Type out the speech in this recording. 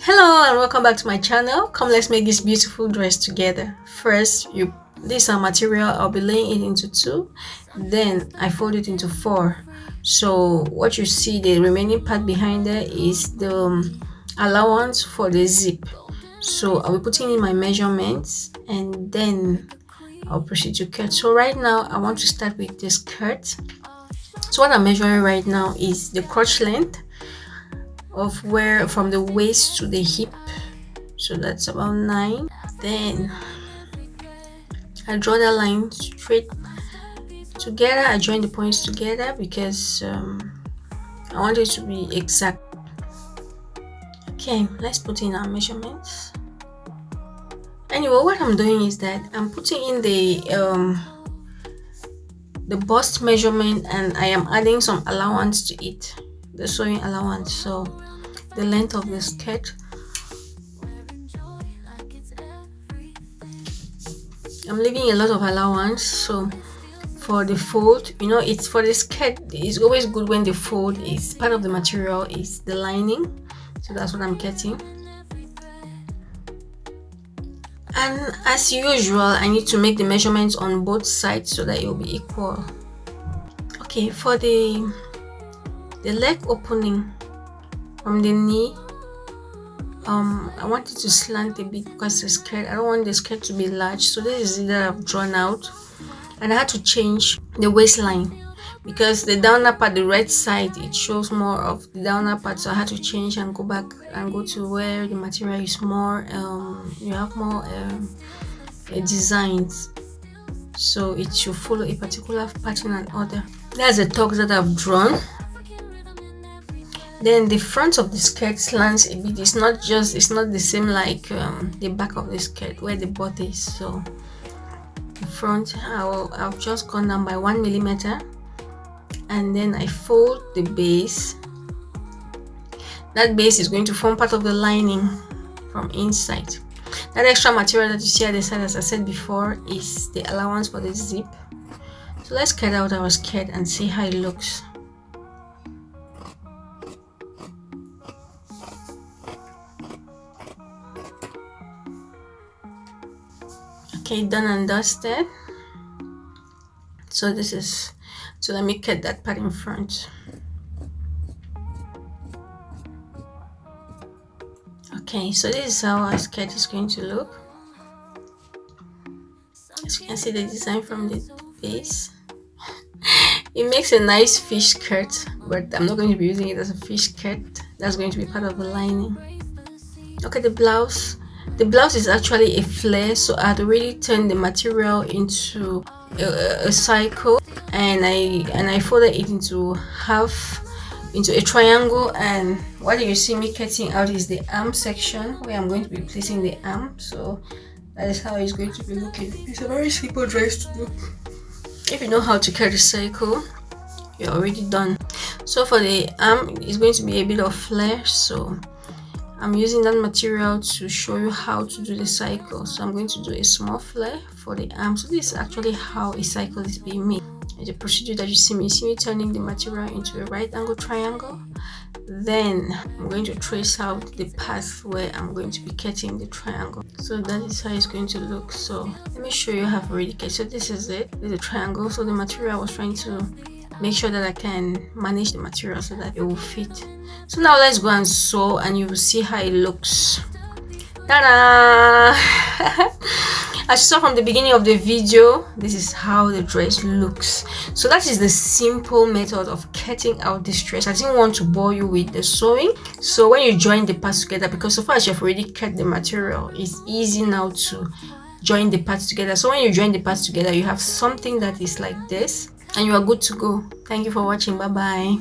Hello and welcome back to my channel. Come, let's make this beautiful dress together. First, this material, I'll be laying it into 2, then I fold it into 4. So what you see, the remaining part behind there is the allowance for the zip. So I'll be putting in my measurements and then I'll proceed to cut. So right now I want to start with the skirt. So what I'm measuring right now is the crotch length of where from the waist to the hip, so that's about 9. Then I draw the line straight together. I join the points together because I want it to be exact. Okay, let's put in our measurements. Anyway, what I'm doing is that I'm putting in the bust measurement and I am adding some allowance to it, the sewing allowance. So the length of the skirt, I'm leaving a lot of allowance. So for the fold, it's for the skirt, it's always good when the fold is part of the material is the lining. So that's what I'm cutting. And as usual, I need to make the measurements on both sides so that it will be equal. Okay, for the leg opening from the knee, I want it to slant a bit because the skirt, I don't want the skirt to be large. So this is it that I've drawn out, and I had to change the waistline because the downer part, the right side, it shows more of the downer part. So I had to change and go back and go to where the material is more you have more designs, so it should follow a particular pattern and order. That's the tucks that I've drawn. Then the front of the skirt slants a bit. It's not the same like the back of the skirt where the butt is. So the front, I've just gone down by 1 millimeter, and then I fold the base. That base is going to form part of the lining from inside. That extra material that you see at the side, as I said before, is the allowance for the zip. So let's cut out our skirt and see how it looks. Okay, done and dusted. So let me cut that part in front. Okay, so this is how our skirt is going to look. As you can see the design from the base. It makes a nice fish skirt, but I'm not going to be using it as a fish skirt. That's going to be part of the lining. Okay, the blouse. The blouse is actually a flare, so I had already turned the material into a cycle, and I folded it into a triangle. And what you see me cutting out is the arm section where I'm going to be placing the arm. So that is how it's going to be looking. It's a very simple dress to do. If you know how to cut a cycle, you're already done. So for the arm, it's going to be a bit of flare, so I'm using that material to show you how to do the cycle. So I'm going to do a small flare for the arm. So this is actually how a cycle is being made. The procedure that you see me turning the material into a right angle triangle. Then I'm going to trace out the path where I'm going to be cutting the triangle. So that is how it's going to look. So let me show you how I've already cut. So this is it. This is a triangle. So the material I was trying to make sure that I can manage the material so that it will fit. So now let's go and sew and you will see how it looks. Ta-da! As you saw from the beginning of the video, this is how the dress looks. So that is the simple method of cutting out this dress. I didn't want to bore you with the sewing. So when you join the parts together, because so far as you've already cut the material, it's easy now to join the parts together. So when you join the parts together, you have something that is like this and you are good to go. Thank you for watching. Bye bye.